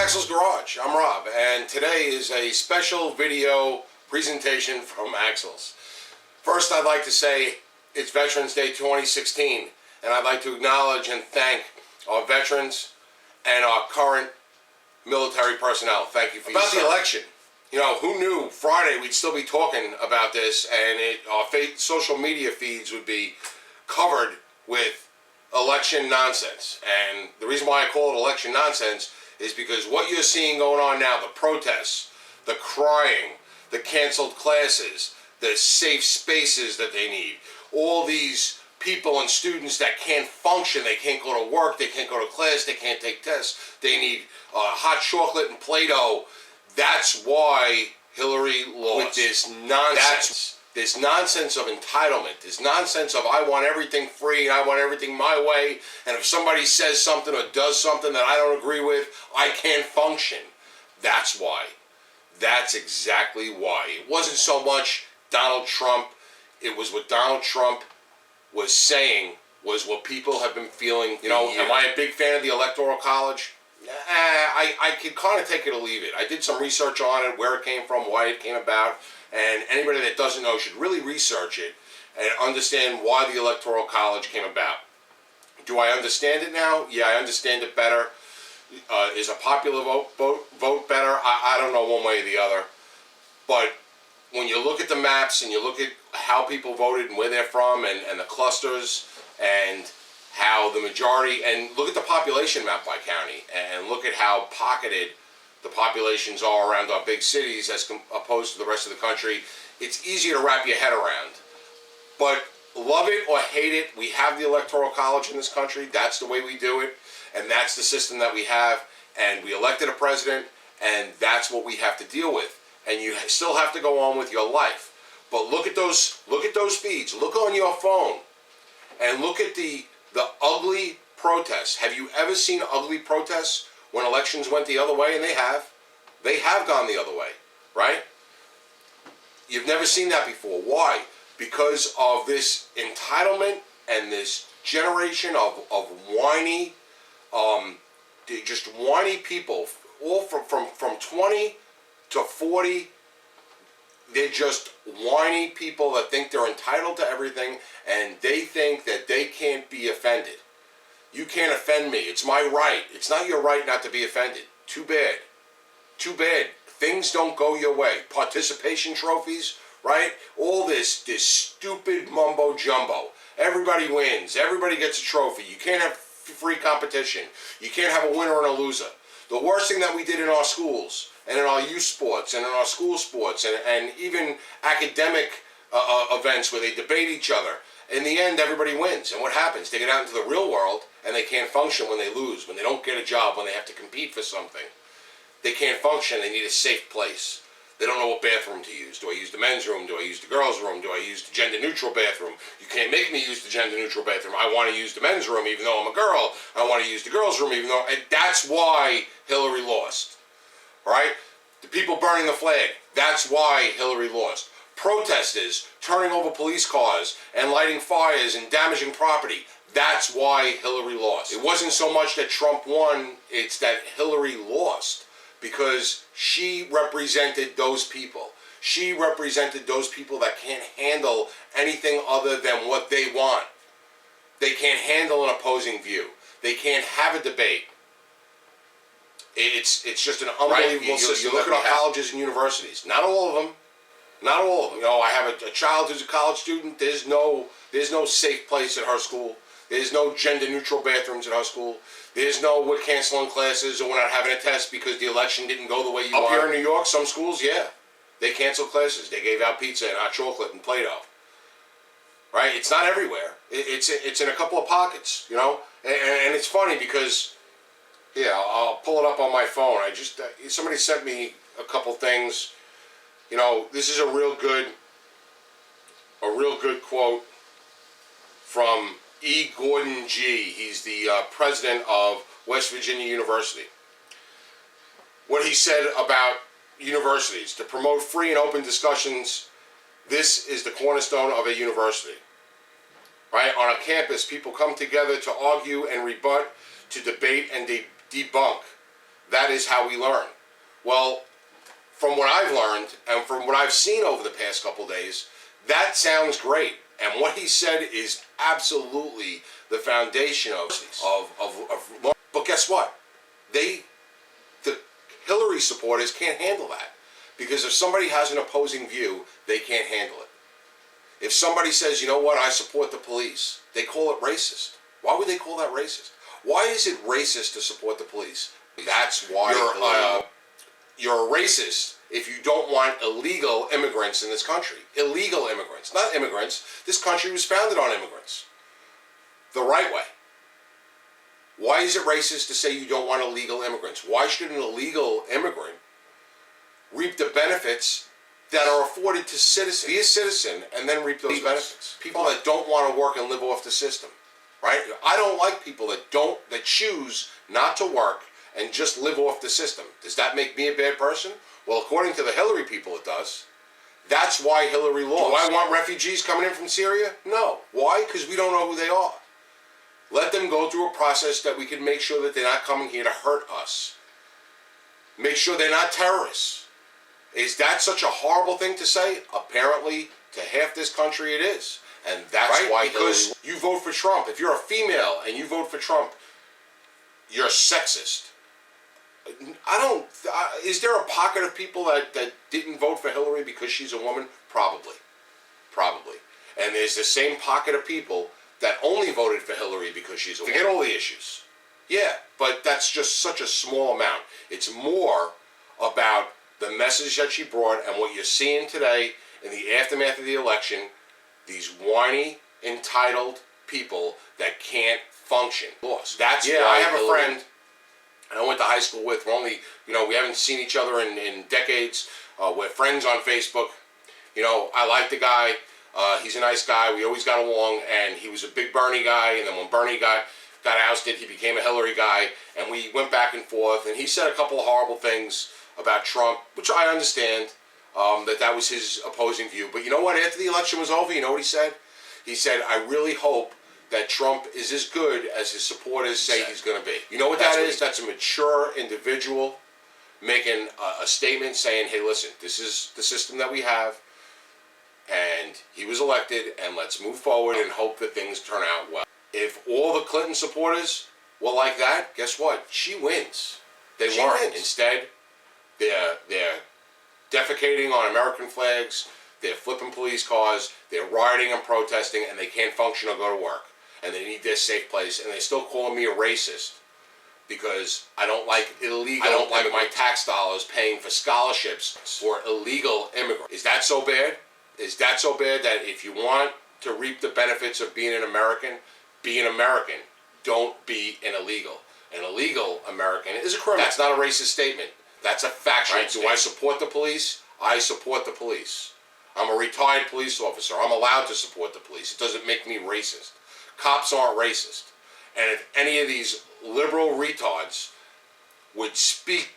Axel's Garage. I'm Rob, and today is a special video presentation from Axel's. First, I'd like to say it's Veterans Day 2016, and I'd like to acknowledge and thank our veterans and our current military personnel. Thank you for about the election. You know, who knew Friday we'd still be talking about this, and our social media feeds would be covered with election nonsense. And the reason why I call it election nonsense is because what you're seeing going on now, the protests, the crying, the canceled classes, the safe spaces that they need, all these people and students that can't function, they can't go to work, they can't go to class, they can't take tests, they need hot chocolate and Play-Doh. That's why Hillary lost. With this nonsense. This nonsense of entitlement, this nonsense of I want everything free and I want everything my way, and if somebody says something or does something that I don't agree with, I can't function. That's why. That's exactly why. It wasn't so much Donald Trump. It was what Donald Trump was saying was what people have been feeling. You know, am I a big fan of the Electoral College? I could kind of take it or leave it. I did some research on it, where it came from, why it came about. And anybody that doesn't know should really research it and understand why the Electoral College came about. Do I understand it now? Yeah, I understand it better. Is a popular vote better? I don't know one way or the other. But when you look at the maps and you look at how people voted and where they're from and the clusters and how the majority, and look at the population map by county and look at how pocketed the populations are around our big cities as opposed to the rest of the country, it's easier to wrap your head around. But love it or hate it, we have the Electoral College in this country. That's the way we do it, and that's the system that we have. And we elected a president, and that's what we have to deal with. And you still have to go on with your life. But look at those feeds. Look on your phone, and look at the ugly protests. Have you ever seen ugly protests when elections went the other way? And they have gone the other way, right? You've never seen that before. Why? Because of this entitlement and this generation of whiny, just whiny people, all from 20 to 40. They're just whiny people that think they're entitled to everything, and they think that they can't be offended. You can't offend me. It's my right. It's not your right not to be offended. Too bad. Too bad. Things don't go your way. Participation trophies, right? All this stupid mumbo jumbo. Everybody wins. Everybody gets a trophy. You can't have free competition. You can't have a winner and a loser. The worst thing that we did in our schools and in our youth sports and in our school sports and even academic events where they debate each other, in the end, everybody wins. And what happens? They get out into the real world and they can't function when they lose, when they don't get a job, when they have to compete for something. They can't function. They need a safe place. They don't know what bathroom to use. Do I use the men's room? Do I use the girls' room? Do I use the gender-neutral bathroom? You can't make me use the gender-neutral bathroom. I want to use the men's room even though I'm a girl. I want to use the girls' room even though... And that's why Hillary lost. All right? The people burning the flag. That's why Hillary lost. Protesters turning over police cars and lighting fires and damaging property. That's why Hillary lost. It wasn't so much that Trump won, it's that Hillary lost because she represented those people. She represented those people that can't handle anything other than what they want. They can't handle an opposing view. They can't have a debate. It's just an unbelievable system. You look at our colleges and universities. Not all of them. Not all of them. You know, I have a child who's a college student. There's no safe place at her school. There's no gender-neutral bathrooms at our school. There's no we're canceling classes or we're not having a test because the election didn't go the way you want. Up here in New York, some schools, yeah, they canceled classes. They gave out pizza and hot chocolate and Play-Doh. Right? It's not everywhere. It's in a couple of pockets, you know. And it's funny because, yeah, I'll pull it up on my phone. Somebody sent me a couple things. You know, this is a real good quote from E. Gordon G. He's the president of West Virginia University. What he said about universities: to promote free and open discussions, this is the cornerstone of a university. Right? On a campus, people come together to argue and rebut, to debate and debunk. that is how we learn. Well, from what I've learned and from what I've seen over the past couple days, that sounds great. And what he said is absolutely the foundation of but guess what? The Hillary supporters can't handle that. Because if somebody has an opposing view, they can't handle it. If somebody says, you know what, I support the police, they call it racist. Why would they call that racist? Why is it racist to support the police? That's why you're a racist if you don't want illegal immigrants in this country. Illegal immigrants, not immigrants. This country was founded on immigrants. The right way. Why is it racist to say you don't want illegal immigrants? Why should an illegal immigrant reap the benefits that are afforded to citizens? Be a citizen and then reap those benefits. People that don't want to work and live off the system, right? I don't like people that choose not to work and just live off the system. Does that make me a bad person? Well, according to the Hillary people, it does. That's why Hillary lost. Do I want refugees coming in from Syria? No. Why? Because we don't know who they are. Let them go through a process that we can make sure that they're not coming here to hurt us. Make sure they're not terrorists. Is that such a horrible thing to say? Apparently, to half this country it is. And that's why because you vote for Trump. If you're a female and you vote for Trump, you're sexist. Is there a pocket of people that didn't vote for Hillary because she's a woman? Probably. And there's the same pocket of people that only voted for Hillary because she's a woman. Forget all the issues. Yeah, but that's just such a small amount. It's more about the message that she brought and what you're seeing today in the aftermath of the election, these whiny, entitled people that can't function. That's why I have a friend and I went to high school with. We're only, we haven't seen each other in decades. We're friends on Facebook. I like the guy. He's a nice guy. We always got along, and he was a big Bernie guy, and then when Bernie got ousted, he became a Hillary guy, and we went back and forth, and he said a couple of horrible things about Trump, which I understand, that was his opposing view. But you know what? After the election was over, you know what he said? He said, I really hope that Trump is as good as his supporters say he's going to be. You know what that is? That's a mature individual making a statement saying, hey, listen, this is the system that we have, and he was elected, and let's move forward and hope that things turn out well. If all the Clinton supporters were like that, guess what? She wins. They weren't. Instead, they're defecating on American flags, they're flipping police cars, they're rioting and protesting, and they can't function or go to work. And they need their safe place, and they're still calling me a racist because I don't like illegal. I don't like my tax dollars paying for scholarships for illegal immigrants. Is that so bad? Is that so bad that if you want to reap the benefits of being an American, be an American. Don't be an illegal. An illegal American is a criminal. That's not a racist statement. That's a factual statement. Do I support the police? I support the police. I'm a retired police officer. I'm allowed to support the police. It doesn't make me racist. Cops aren't racist. And if any of these liberal retards would speak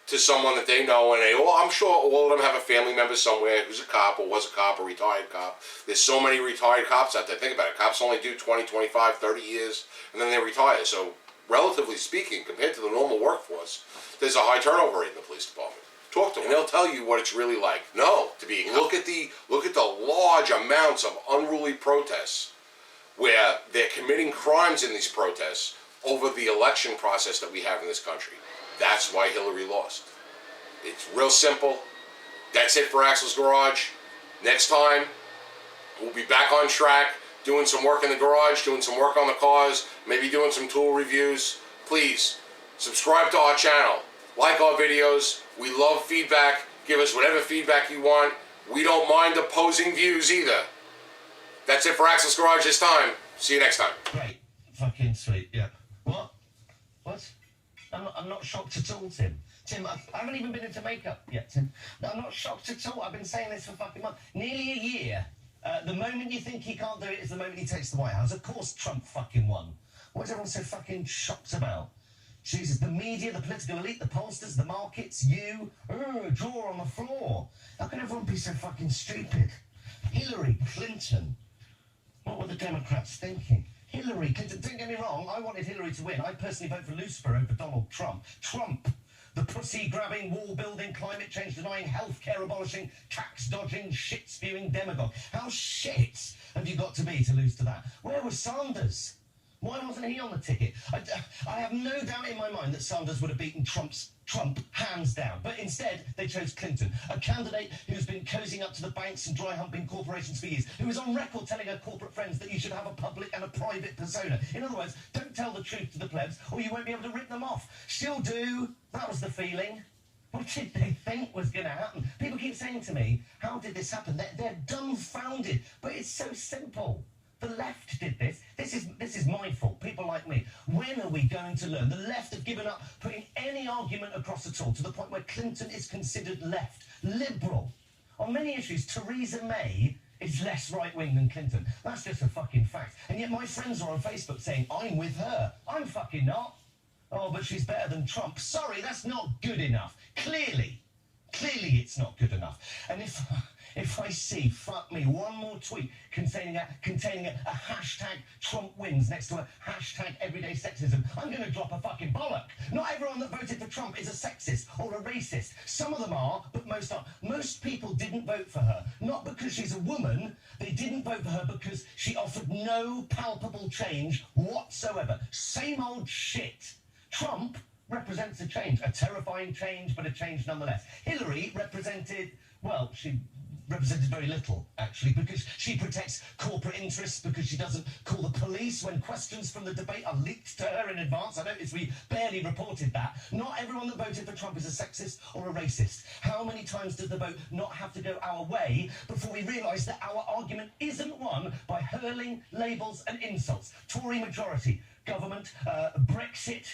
to someone that they know, and I'm sure all of them have a family member somewhere who's a cop or was a cop or retired cop. There's so many retired cops out there. Think about it. Cops only do 20, 25, 30 years, and then they retire. So relatively speaking, compared to the normal workforce, there's a high turnover rate in the police department. Talk to them, and they'll tell you what it's really like. No, look at the large amounts of unruly protests where they're committing crimes in these protests over the election process that we have in this country. That's why Hillary lost. It's real simple. That's it for Axel's Garage. Next time, we'll be back on track, doing some work in the garage, doing some work on the cars, maybe doing some tool reviews. Please, subscribe to our channel. Like our videos. We love feedback. Give us whatever feedback you want. We don't mind opposing views either. That's it for Axel's Garage this time. See you next time. Great. Fucking sweet. Yeah. What? I'm not shocked at all, Tim. Tim, I haven't even been into makeup yet, Tim. No, I'm not shocked at all. I've been saying this for fucking months. Nearly a year. The moment you think he can't do it is the moment he takes the White House. Of course Trump fucking won. What is everyone so fucking shocked about? Jesus, the media, the political elite, the pollsters, the markets, you. Draw on the floor. How can everyone be so fucking stupid? Hillary Clinton. What were the Democrats thinking? Hillary Clinton, don't get me wrong, I wanted Hillary to win. I personally vote for Lucifer over Donald Trump. Trump, The pussy-grabbing, wall-building, climate change-denying, healthcare abolishing, tax-dodging, shit-spewing demagogue. How shit have you got to be to lose to that? Where was Sanders? Why wasn't he on the ticket? I have no doubt in my mind that Sanders would have beaten Trump hands down. But instead, they chose Clinton, a candidate who's been cozying up to the banks and dry-humping corporations for years, who is on record telling her corporate friends that you should have a public and a private persona. In other words, don't tell the truth to the plebs or you won't be able to rip them off. She'll do. That was the feeling. What did they think was going to happen? People keep saying to me, how did this happen? They're dumbfounded. But it's so simple. The left did this. This is my fault. People like me. When are we going to learn? The left have given up putting any argument across at all, to the point where Clinton is considered left, liberal. On many issues, Theresa May is less right-wing than Clinton. That's just a fucking fact. And yet my friends are on Facebook saying, I'm with her. I'm fucking not. Oh, but she's better than Trump. Sorry, that's not good enough. Clearly it's not good enough. And if I see, fuck me, one more tweet containing a hashtag Trump wins next to a hashtag everyday sexism, I'm going to drop a fucking bollock. Not everyone that voted for Trump is a sexist or a racist. Some of them are, but most aren't. Most people didn't vote for her, not because she's a woman. They didn't vote for her because she offered no palpable change whatsoever. Same old shit. Trump represents a change, a terrifying change, but a change nonetheless. Hillary represented, well, she represented very little, actually, because she protects corporate interests, because she doesn't call the police when questions from the debate are leaked to her in advance. I noticed we barely reported that. Not everyone that voted for Trump is a sexist or a racist. How many times does the vote not have to go our way before we realise that our argument isn't won by hurling labels and insults? Tory majority, government, Brexit,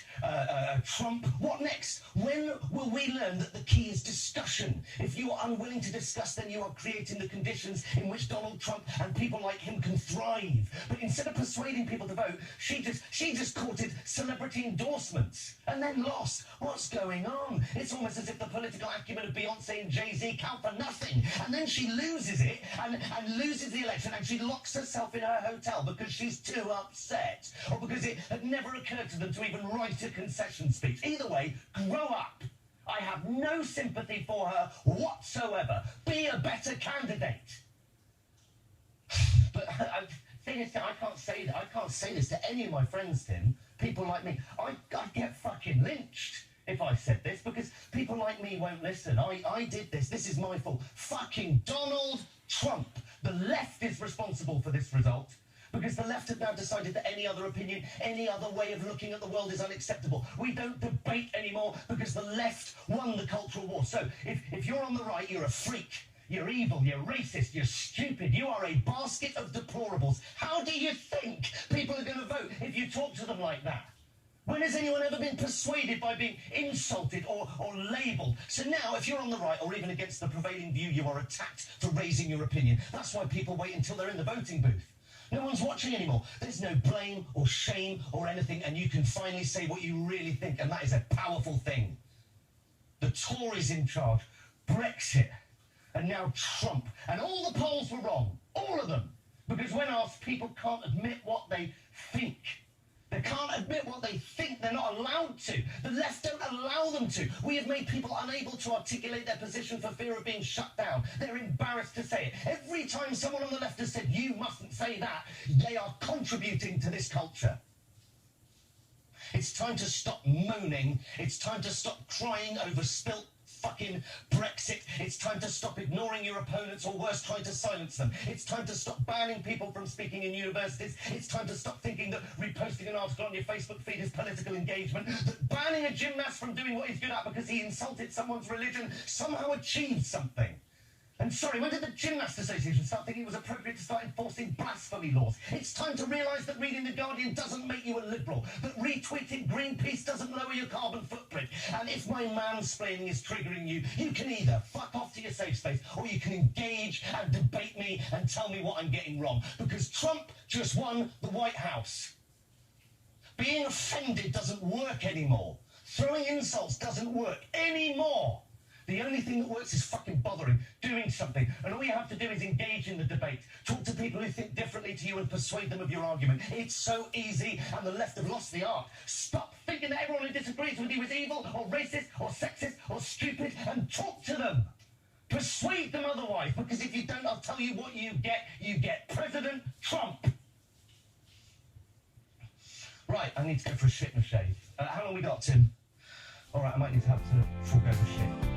Trump. What next? When will we learn that the key is discussion? If you are unwilling to discuss, then you are creating the conditions in which Donald Trump and people like him can thrive. But instead of persuading people to vote, she just courted celebrity endorsements and then lost. What's going on? It's almost as if the political acumen of Beyonce and Jay-Z count for nothing. And then she loses it and loses the election, and she locks herself in her hotel because she's too upset, or because it had never occurred to them to even write a concession speech. Either way, grow up. I have no sympathy for her whatsoever. Be a better candidate. But thing is, I can't say that. I can't say this to any of my friends, Tim. People like me. I'd get fucking lynched if I said this, because people like me won't listen. I did this. This is my fault. Fucking Donald Trump. The left is responsible for this result, because the left have now decided that any other opinion, any other way of looking at the world is unacceptable. We don't debate anymore because the left won the cultural war. So if you're on the right, you're a freak. You're evil, you're racist, you're stupid, you are a basket of deplorables. How do you think people are going to vote if you talk to them like that? When has anyone ever been persuaded by being insulted or labelled? So now, if you're on the right or even against the prevailing view, you are attacked for raising your opinion. That's why people wait until they're in the voting booth. No one's watching anymore. There's no blame or shame or anything, and you can finally say what you really think, and that is a powerful thing. The Tories in charge, Brexit, and now Trump. And all the polls were wrong. All of them. Because when asked, people can't admit what they think. They can't admit what they think. They're not allowed to. The left don't allow them to. We have made people unable to articulate their position for fear of being shut down. They're embarrassed to say it. Every time someone on the left has said, you mustn't say that, they are contributing to this culture. It's time to stop moaning. It's time to stop crying over spilt fucking Brexit. It's time to stop ignoring your opponents, or worse, trying to silence them. It's time to stop banning people from speaking in universities. It's time to stop thinking that reposting an article on your Facebook feed is political engagement, that banning a gymnast from doing what he's good at because he insulted someone's religion somehow achieved something. And sorry, when did the Gymnast Association start thinking it was appropriate to start enforcing blasphemy laws? It's time to realise that reading The Guardian doesn't make you a liberal, that retweeting Greenpeace doesn't lower your carbon footprint. And if my mansplaining is triggering you, you can either fuck off to your safe space, or you can engage and debate me and tell me what I'm getting wrong. Because Trump just won the White House. Being offended doesn't work anymore. Throwing insults doesn't work anymore. The only thing that works is fucking bothering, doing something. And all you have to do is engage in the debate. Talk to people who think differently to you and persuade them of your argument. It's so easy, and the left have lost the art. Stop thinking that everyone who disagrees with you is evil or racist or sexist or stupid, and talk to them. Persuade them otherwise, because if you don't, I'll tell you what you get. You get President Trump. Right, I need to go for a shit and a shave. How long we got, Tim? All right, I might need to have to forego the shit.